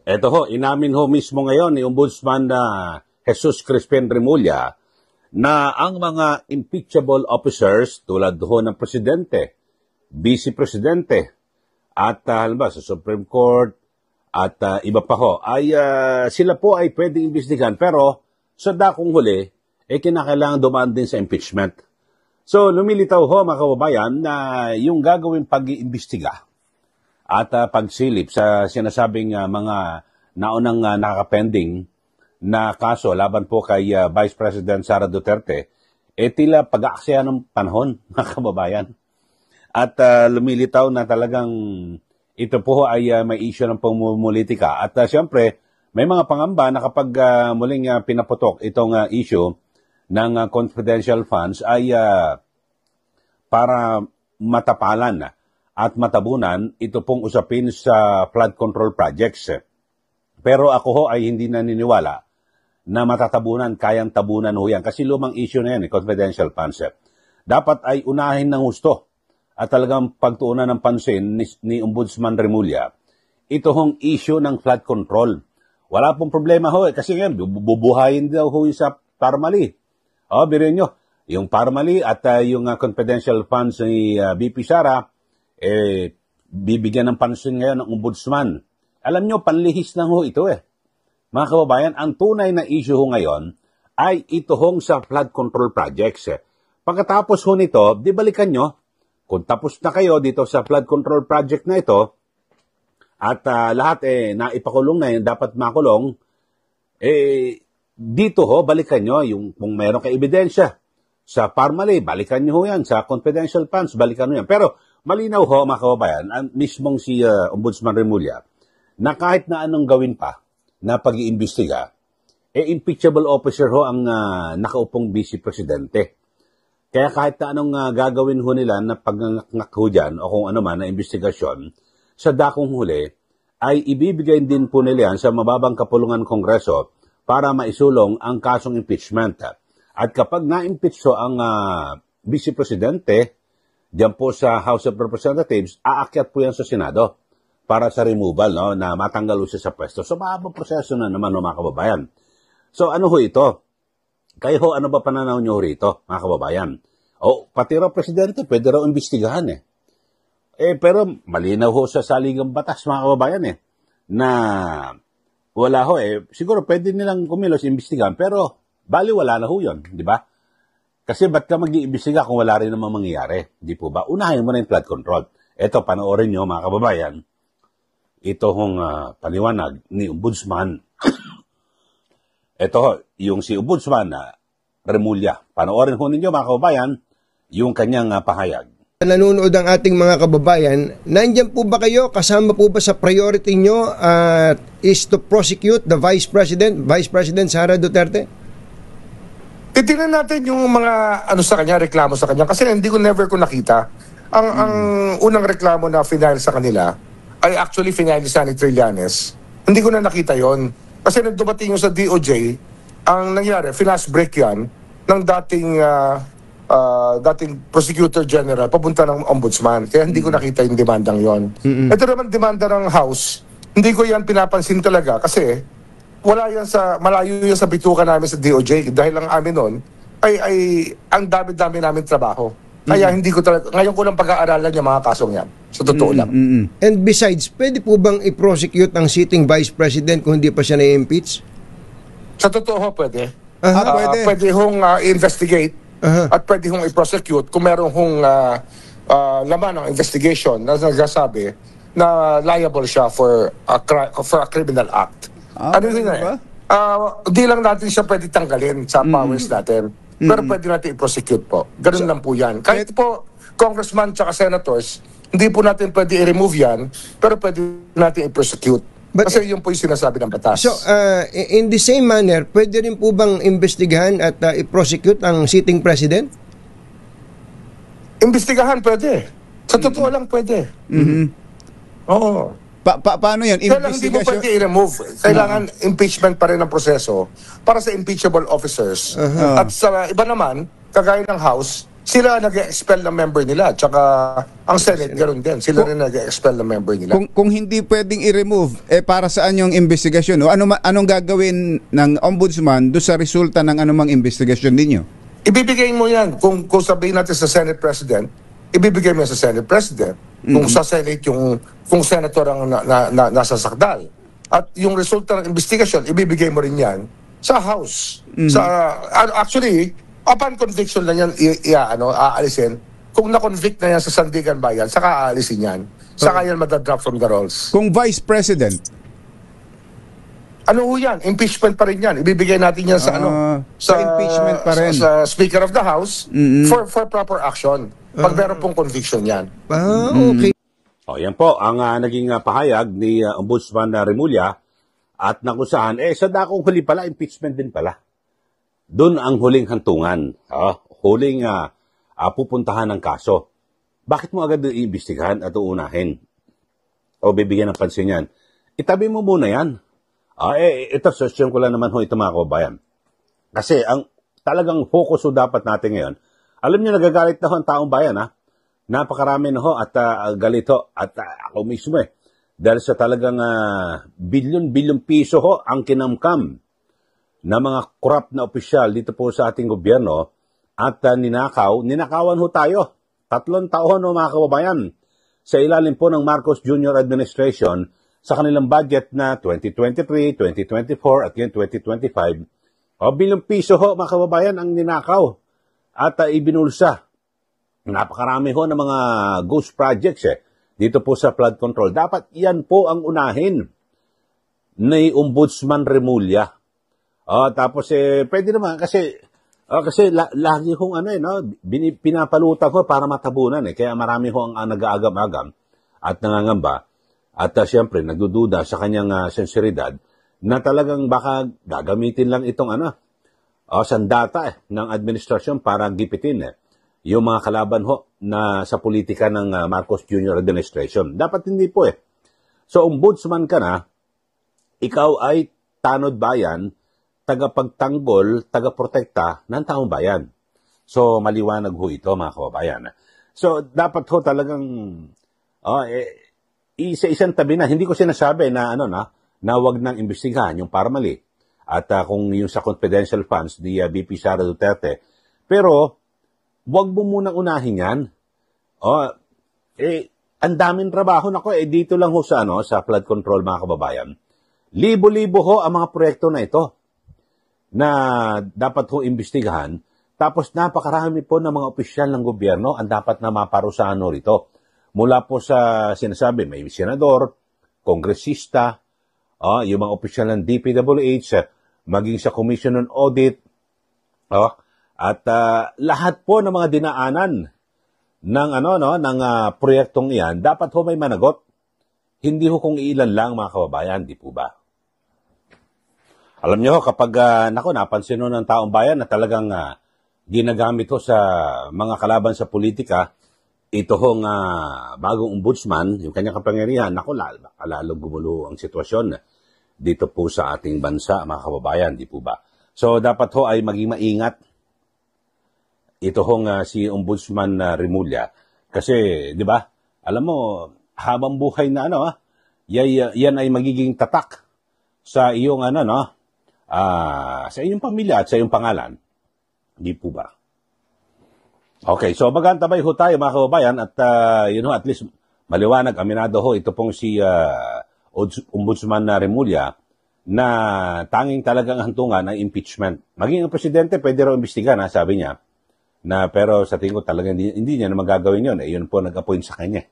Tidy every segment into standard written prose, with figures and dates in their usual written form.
Eto ho, inamin ho mismo ngayon ni Ombudsman na Jesus Crispin Remulla na ang mga impeachable officers tulad ho ng Presidente, Vice Presidente, at halimbawa sa Supreme Court at iba pa ho, ay sila po ay pwedeng imbestigahan pero sa dakong huli, kinakailangan dumaan din sa impeachment. So, lumilitaw ho mga kababayan na yung gagawin pag-iimbestiga at pagsilip sa sinasabing mga naunang nakakapending na kaso laban po kay Vice President Sara Duterte, tila pag-aaksaya ng panahon, mga kababayan. At lumilitaw na talagang ito po ay may issue ng pamumulitika. At siyempre, may mga pangamba na kapag muling pinaputok itong issue ng confidential funds ay para matapalan at matabunan ito pong usapin sa flood control projects. Pero ako ho ay hindi naniniwala na matatabunan, kayang tabunan ho yan. Kasi lumang issue na yan, confidential funds. Dapat ay unahin ng husto at talagang pagtuunan ng pansin ni Ombudsman Remulla. Ito hong issue ng flood control. Wala pong problema ho kasi ngayon, bubuhayin daw ho sa Parmali. Biruin nyo, yung Parmali at yung confidential funds ni BP Sara, bibigyan ng pansin ngayon ng Ombudsman. Alam nyo, panlihis lang ho ito Mga kababayan, ang tunay na issue ho ngayon ay ito hong sa flood control projects. Pagkatapos ho nito, di balikan nyo, kung tapos na kayo dito sa flood control project na ito, at lahat naipakulong na yun, dapat makulong, dito ho, balikan nyo, yung, kung meron kayo ebidensya, sa Parmali, balikan nyo ho yan, sa confidential funds, balikan nyo yan. Pero, malinaw ho, mga kababayan, mismong si Ombudsman Remulla, na kahit na anong gawin pa, na pag-iimbestiga, impeachable officer ho ang nakaupong Vice Presidente. Kaya kahit na anong gagawin ho nila na pag-ngak ho dyan, o kung ano man na investigasyon, sa dakong huli, ay ibibigay din po nila yan sa mababang kapulungan Kongreso para maisulong ang kasong impeachment. At kapag na-impeach ho ang Vice Presidente, dyan po sa House of Representatives, aakyat po yan sa Senado para sa removal, no, na matanggal ho siya sa pwesto. So, mahabang proseso na naman, mga kababayan. So, ano ho ito? Kayo ho, ano ba pananaw nyo rito, mga kababayan? Pati raw Presidente, pwede raw imbestigahan pero malinaw ho sa saligang batas, mga kababayan na wala ho siguro pwede nilang kumilos imbestigahan, pero bali wala na ho yun, di ba? Kasi ba't ka mag-iimbestiga kung wala rin namang mangyayari? Di po ba? Unahin mo na yung flood control. Ito, panoorin nyo, mga kababayan, ito hong paliwanag ni Ombudsman. Ito, yung si Ombudsman Remulla. Panoorin ho ninyo, mga kababayan, yung kanyang pahayag. Nanonood ang ating mga kababayan, nandyan po ba kayo? Kasama po ba sa priority nyo is to prosecute the Vice President Sara Duterte? Titignan natin yung mga sa kanya, reklamo sa kanya. Kasi never ko nakita. Ang unang reklamo na final sa kanila ay actually final ni Sunny Trillanes. Hindi ko na nakita yon. Kasi nung dumating yung sa DOJ, ang nangyari, flash break yan ng dating Prosecutor General papunta ng Ombudsman. Kaya hindi ko nakita yung demandang yon. Ito naman demanda ng House, hindi ko yan pinapansin talaga kasi malayo yan sa bituka namin sa DOJ dahil ang amin nun ay ang dami-dami namin trabaho. Kaya hindi ko talaga, ngayon ko lang pag-aaralan yung mga kasong yan. Sa totoo lang. And besides, pwede po bang i-prosecute ang sitting Vice President kung hindi pa siya na-impeach? Sa totoo, pwede. Pwede. Pwede hong i-investigate at pwede hong i-prosecute kung meron hong laman ng investigation na nagsasabi na liable siya for a criminal act. Ano yun di lang natin siya pwede tanggalin sa powers natin. Pero pwede natin i-prosecute po. Ganun lang po yan. Kahit po, congressman tsaka senators, hindi po natin pwede i-remove yan, pero pwede natin i-prosecute. Kasi yun po yung sinasabi ng batas. So, in the same manner, pwede rin po bang investigahan at i-prosecute ang sitting president? Investigahan pwede. Sa totoo lang pwede. Oo. Paano yan? Kailangan hindi mo pwede i-remove. Kailangan impeachment pa rin ang proseso para sa impeachable officers. At sa iba naman, kagaya ng House, sila nag-expel ng member nila. Tsaka ang Senate, ganoon din. Sila rin nag-expel ng member nila. Kung hindi pwedeng i-remove, para saan yung investigasyon? O anong gagawin ng ombudsman do sa resulta ng anumang investigasyon ninyo? Ibibigay mo yan. Kung sabihin natin sa Senate President, ibibigay mo yan sa Senate President. Kung sa Senate, kung senator ang nasa sakdal. At yung resulta ng investigasyon, ibibigay mo rin yan sa House. Actually, upon conviction na yan, aalisin. Kung na-convict na yan sa Sandigan Bayan, saka aalisin yan. Saka yan madadrop from the rolls. Kung Vice President? Ano ho yan? Impeachment pa rin yan. Ibibigay natin yan sa sa impeachment pa rin. Sa Speaker of the House for proper action. Pag meron pong conviction yan. Okay. Yan po ang naging pahayag ni Ombudsman Remulla at na kung saan, sa dakong huli pala, impeachment din pala. Doon ang huling hantungan, huling pupuntahan ng kaso. Bakit mo agad iimbestigahan at uunahin? O bibigyan ng pansin yan? Itabi mo muna yan. Ito, suggestion ko lang naman ito mga kababayan. Kasi ang talagang focus dapat natin ngayon, alam niyo nagagalit na ho ang taong bayan, napakarami na ho at galit ho at ako mismo dahil sa talagang bilyon-bilyon piso ho ang kinamkam na mga corrupt na opisyal dito po sa ating gobyerno at ninakawan ho tayo. 3 taon mga kababayan sa ilalim po ng Marcos Jr. Administration sa kanilang budget na 2023, 2024 at 2025. Bilyong piso ho mga kababayan ang ninakaw at ibinulsa. Napakarami ho ng mga ghost projects dito po sa flood control. Dapat yan po ang unahin ni Ombudsman Remulla. Tapos pwede naman kasi lagi hong pinapalutang ho para matabunan kaya marami ho ang nag-aagam-agam at nangangamba at siyempre nagdududa sa kanyang sensibilidad na talagang baka gagamitin lang itong sandata ng administrasyon para gipitin yung mga kalaban ho na sa politika ng Marcos Jr. Administration. Dapat hindi po So, ombudsman ka na, ikaw ay tanod bayan, tagapagtanggol, tagaprotekta ng taong bayan. So, maliwanag ho ito mga kababayan. So, dapat ho talagang isa-isang tabi na. Hindi ko sinasabi na na wag nang imbestigahan yung parmali at kung yung sa confidential funds ni VP Sara Duterte. Pero, wag mo munang unahin yan. Ang daming trabaho dito lang ho sa flood control mga kababayan. Libo-libo ho ang mga proyekto na ito na dapat ho imbestigahan. Tapos napakarami po ng mga opisyal ng gobyerno ang dapat na maparusahan ho rito. Mula po sa sinasabi, may senador, kongresista, yung mga opisyal ng DPWH, maging sa Commission on Audit, at lahat po ng mga dinaanan ng ng proyektong iyan, dapat ho may managot. Hindi ho kung ilan lang mga kababayan, di po ba? Alam niyo kapag napansin ho ng taong bayan na talagang ginagamit ho sa mga kalaban sa politika, ito hong bagong ombudsman, yung kanyang kapangyarihan, lalong gumulo ang sitwasyon dito po sa ating bansa, mga kababayan, di po ba? So, dapat ho ay maging maingat ito hong si Ombudsman Remulla. Kasi, di ba, alam mo, habang buhay na yan ay magiging tatak sa iyong sa iyong pamilya at sa iyong pangalan. Di po ba? Okay, so magantabay ho tayo mga kababayan at at least maliwanag, aminado ho, ito pong si Ombudsman Remulla na tanging talagang hantungan ng impeachment. Maging ang presidente, pwede raw imbestigahan, sabi niya. Pero sa tingin ko talagang hindi niya na magagawin yun. Yun po nag-appoint sa kanya.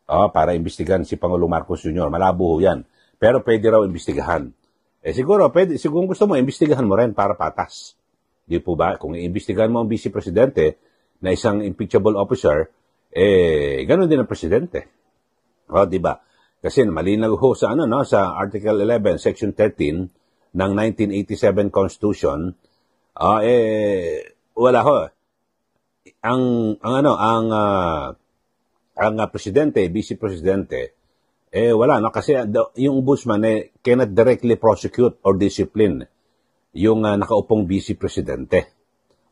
Para imbestigahan si Pangulong Marcos Jr. Malabo ho yan. Pero pwede raw imbestigahan. Siguro gusto mo, imbestigahan mo rin para patas. Di po ba? Kung iimbestigahan mo ang vice presidente na isang impeachable officer, ganun din ang presidente. Di ba? Kasi malinaw ho sa sa Article 11, Section 13 ng 1987 Constitution, wala ho. Ang presidente, vice presidente, wala kasi yung ombudsman cannot directly prosecute or discipline yung nakaupong vice presidente.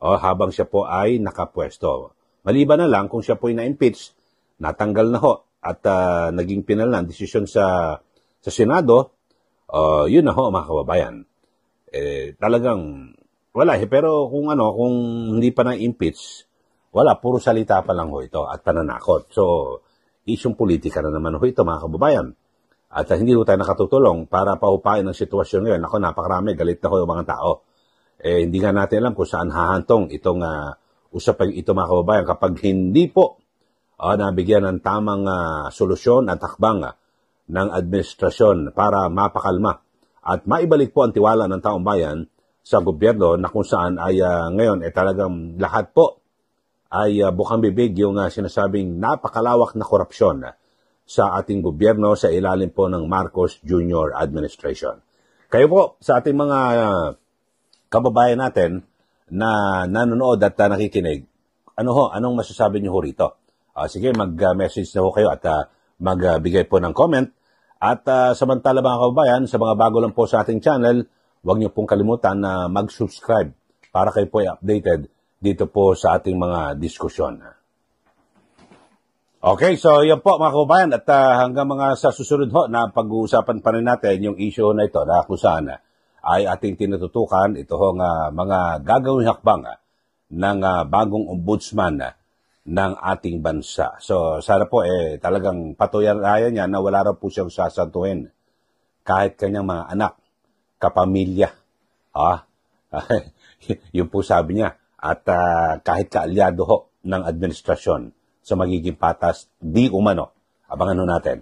habang siya po ay nakapwesto. Maliban na lang kung siya po ay na-impeach, natanggal na ho at naging pinal na ang desisyon sa Senado, yun na ho mga kababayan. Talagang wala pero kung hindi pa na-impeach, wala, puro salita pa lang ho ito at pananakot. So, isyong politika na naman ho ito mga kababayan. At hindi ho tayo nakatutulong para paupain ang sitwasyon ngayon. Ako, napakarami, galit na ho yung mga tao. Hindi nga natin alam kung saan hahantong itong usapang ito mga kababayan kapag hindi po nabigyan ng tamang solusyon at hakbang ng administrasyon para mapakalma at maibalik po ang tiwala ng taong bayan sa gobyerno na kung saan ay ngayon talagang lahat po ay bukang bibig yung sinasabing napakalawak na korupsyon sa ating gobyerno sa ilalim po ng Marcos Jr. administration. Kayo po sa ating mga kababayan natin na nanonood at nakikinig, anong masasabi niyo ho rito? Sige, mag-message na ho kayo at magbigay po ng comment. At samantala mga kababayan, sa mga bago lang po sa ating channel, huwag niyo pong kalimutan na mag-subscribe para kayo po ay updated dito po sa ating mga diskusyon. Okay, so yan po mga kababayan at hanggang mga sa susunod ho na pag-uusapan pa rin natin yung issue na ito na kung saan ay ating tinututukan ito ho mga gagawing hakbang ng bagong ombudsman ng ating bansa. So sana po talagang patunayan niya na wala raw po siyang sasantuhin kahit kanyang mga anak, kapamilya. Yun po sabi niya. At kahit kaalyado ho ng administrasyon sa magiging patas, di umano. Abangan ho natin.